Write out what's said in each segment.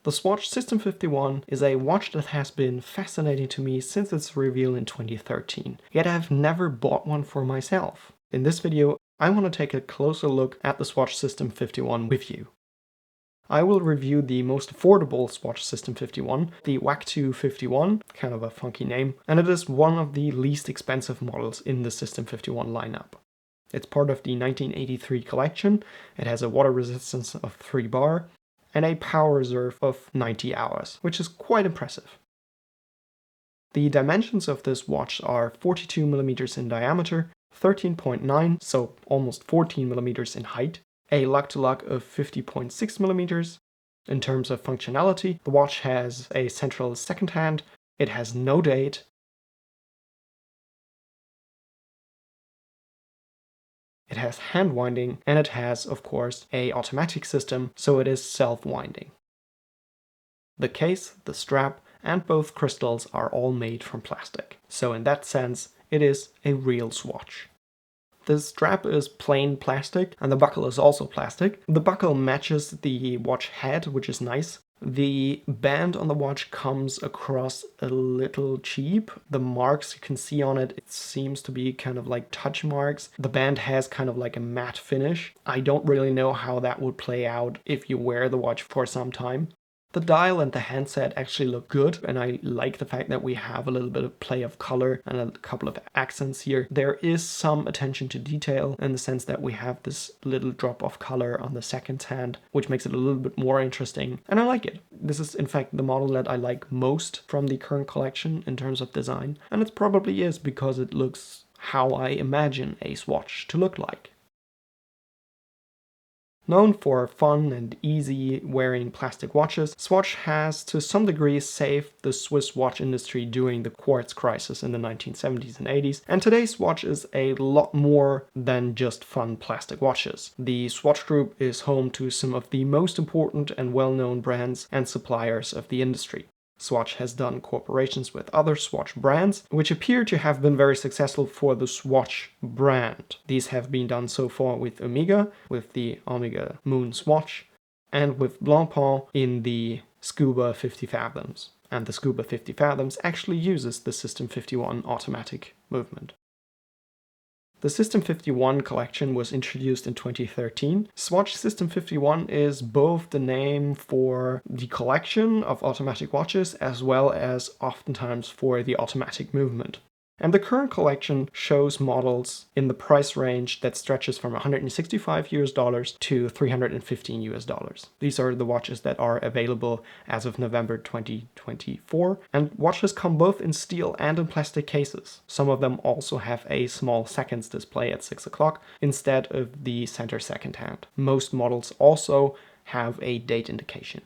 The SWATCH System51 is a watch that has been fascinating to me since its reveal in 2013, yet I've never bought one for myself. In this video, I want to take a closer look at the SWATCH System51 with you. I will review the most affordable SWATCH System51, the WAC251, kind of a funky name, and it is one of the least expensive models in the System51 lineup. It's part of the 1983 collection, it has a water resistance of 3 bar, and a power reserve of 90 hours, which is quite impressive. The dimensions of this watch are 42mm in diameter, 13.9, so almost 14mm in height, a lug-to-lug of 50.6mm. In terms of functionality, the watch has a central second hand, it has no date, it has hand winding, and it has, of course, an automatic system, so it is self-winding. The case, the strap, and both crystals are all made from plastic, so in that sense, it is a real Swatch. The strap is plain plastic, and the buckle is also plastic. The buckle matches the watch head, which is nice. The band on the watch comes across a little cheap. The marks you can see on it, it seems to be kind of like touch marks. The band has kind of like a matte finish. I don't really know how that would play out if you wear the watch for some time. The dial and the handset actually look good, and I like the fact that we have a little bit of play of color and a couple of accents here. There is some attention to detail in the sense that we have this little drop of color on the second hand, which makes it a little bit more interesting, and I like it. This is in fact the model that I like most from the current collection in terms of design, and it probably is because it looks how I imagine a Swatch to look like. Known for fun and easy wearing plastic watches, Swatch has to some degree saved the Swiss watch industry during the quartz crisis in the 1970s and 80s, and today's Swatch is a lot more than just fun plastic watches. The Swatch Group is home to some of the most important and well-known brands and suppliers of the industry. Swatch has done cooperations with other Swatch brands, which appear to have been very successful for the Swatch brand. These have been done so far with Omega, with the Omega Moon Swatch, and with Blancpain in the Scuba 50 Fathoms. And the Scuba 50 Fathoms actually uses the System51 automatic movement. The System51 collection was introduced in 2013. Swatch System51 is both the name for the collection of automatic watches as well as oftentimes for the automatic movement. And the current collection shows models in the price range that stretches from $165 to $315. These are the watches that are available as of November 2024, and watches come both in steel and in plastic cases. Some of them also have a small seconds display at 6 o'clock instead of the center second hand. Most models also have a date indication.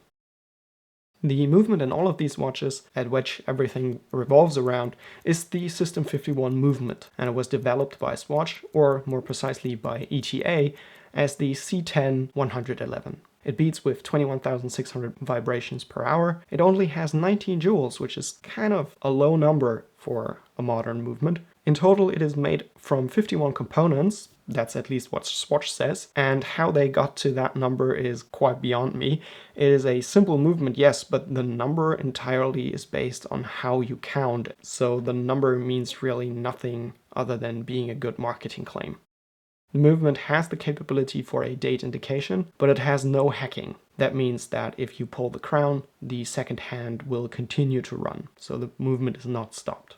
The movement in all of these watches, at which everything revolves around, is the System51 movement, and it was developed by Swatch, or more precisely by ETA, as the C10-111. It beats with 21,600 vibrations per hour. It only has 19 joules, which is kind of a low number for a modern movement. In total, it is made from 51 components. That's at least what Swatch says, and how they got to that number is quite beyond me. It is a simple movement, yes, but the number entirely is based on how you count, so the number means really nothing other than being a good marketing claim. The movement has the capability for a date indication, but it has no hacking. That means that if you pull the crown, the second hand will continue to run, so the movement is not stopped.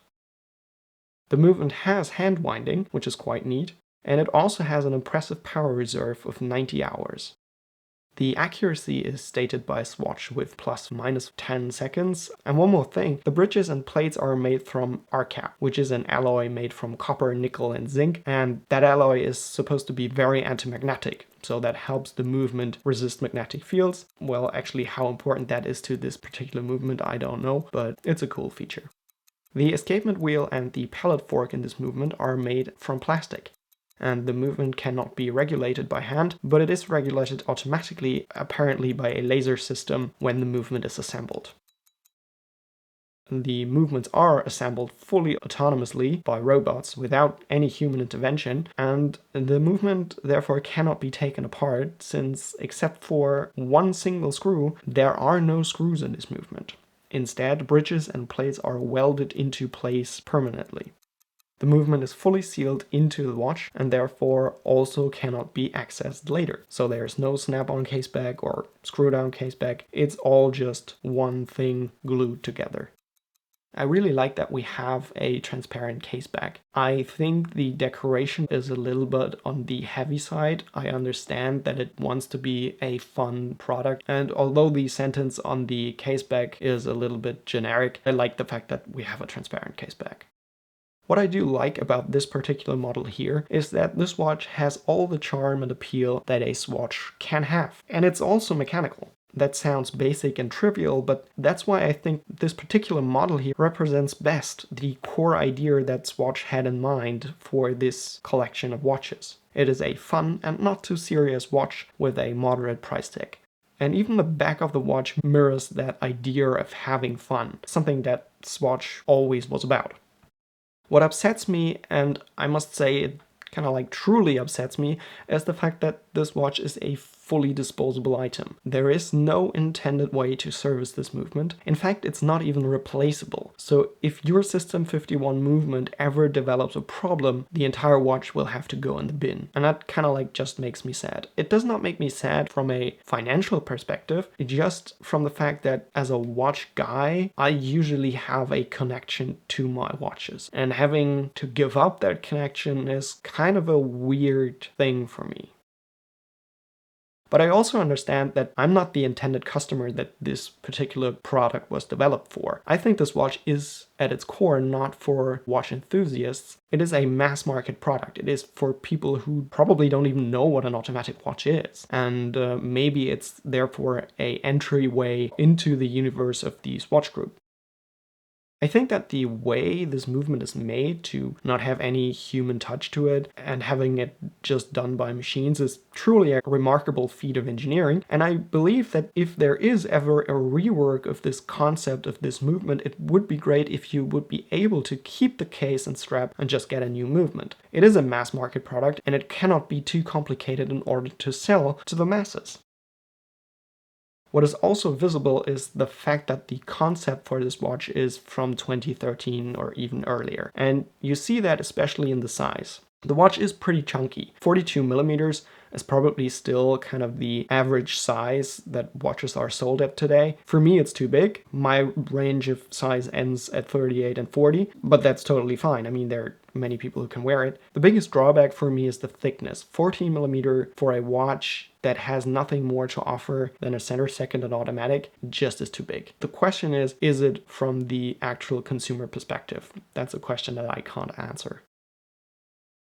The movement has hand winding, which is quite neat, and it also has an impressive power reserve of 90 hours. The accuracy is stated by Swatch with ± 10 seconds. And one more thing, the bridges and plates are made from RCAP, which is an alloy made from copper, nickel, and zinc, and that alloy is supposed to be very anti-magnetic, so that helps the movement resist magnetic fields. Well, actually how important that is to this particular movement, I don't know, but it's a cool feature. The escapement wheel and the pallet fork in this movement are made from plastic, and the movement cannot be regulated by hand, but it is regulated automatically, apparently by a laser system, when the movement is assembled. the movements are assembled fully autonomously by robots without any human intervention, and the movement therefore cannot be taken apart, since except for one single screw, there are no screws in this movement. Instead, bridges and plates are welded into place permanently. The movement is fully sealed into the watch and therefore also cannot be accessed later. So there's no snap-on case back or screw-down case back. It's all just one thing glued together. I really like that we have a transparent case back. I think the decoration is a little bit on the heavy side. I understand that it wants to be a fun product, and although the sentence on the case back is a little bit generic, I like the fact that we have a transparent case back. What I do like about this particular model here is that this watch has all the charm and appeal that a Swatch can have. And it's also mechanical. That sounds basic and trivial, but that's why I think this particular model here represents best the core idea that Swatch had in mind for this collection of watches. It is a fun and not too serious watch with a moderate price tag. And even the back of the watch mirrors that idea of having fun, something that Swatch always was about. What upsets me, and I must say it kind of like truly upsets me, is the fact that this watch is a fully disposable item. There is no intended way to service this movement. In fact, it's not even replaceable. So if your System51 movement ever develops a problem, the entire watch will have to go in the bin. And that kind of like just makes me sad. It does not make me sad from a financial perspective, just from the fact that as a watch guy, I usually have a connection to my watches. And having to give up that connection is kind of a weird thing for me. But I also understand that I'm not the intended customer that this particular product was developed for. I think this watch is, at its core, not for watch enthusiasts. It is a mass market product. It is for people who probably don't even know what an automatic watch is. And maybe it's therefore an entryway into the universe of the Swatch Group. I think that the way this movement is made to not have any human touch to it and having it just done by machines is truly a remarkable feat of engineering, and I believe that if there is ever a rework of this concept of this movement, it would be great if you would be able to keep the case and strap and just get a new movement. It is a mass market product and it cannot be too complicated in order to sell to the masses. What is also visible is the fact that the concept for this watch is from 2013 or even earlier, and you see that especially in the size. The watch is pretty chunky. 42 millimeters is probably still kind of the average size that watches are sold at today. For me, it's too big. My range of size ends at 38 and 40, but that's totally fine. I mean, there are many people who can wear it. The biggest drawback for me is the thickness. 14 millimeter for a watch that has nothing more to offer than a center second and automatic just is too big. The question is it from the actual consumer perspective? That's a question that I can't answer.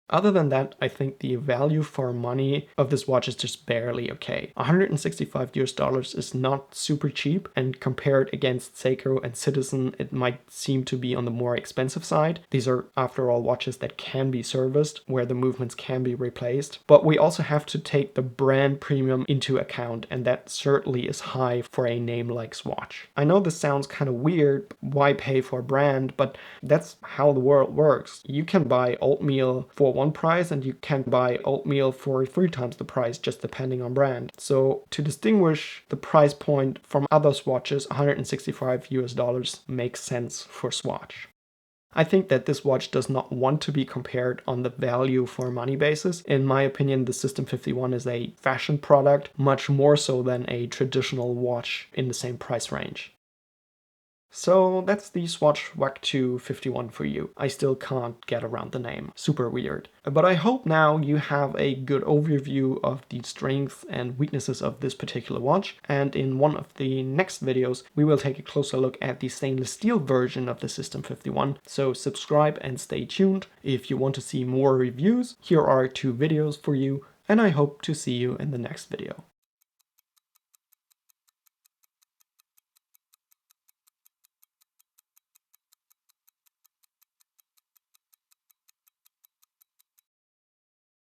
Other than that, I think the value for money of this watch is just barely okay. $165 is not super cheap, and compared against Seiko and Citizen, it might seem to be on the more expensive side. These are, after all, watches that can be serviced, where the movements can be replaced. But we also have to take the brand premium into account, and that certainly is high for a name like Swatch. I know this sounds kind of weird, why pay for brand, but that's how the world works. You can buy oatmeal for one price and you can buy oatmeal for 3 times the price, just depending on brand. So to distinguish the price point from other Swatches, $165 makes sense for Swatch. I think that this watch does not want to be compared on the value for money basis. In my opinion, the System51 is a fashion product, much more so than a traditional watch in the same price range. So that's the Swatch SWATCH-51 for you. I still can't get around the name. Super weird. But I hope now you have a good overview of the strengths and weaknesses of this particular watch. And in one of the next videos, we will take a closer look at the stainless steel version of the System51. So subscribe and stay tuned. If you want to see more reviews, here are 2 videos for you. And I hope to see you in the next video.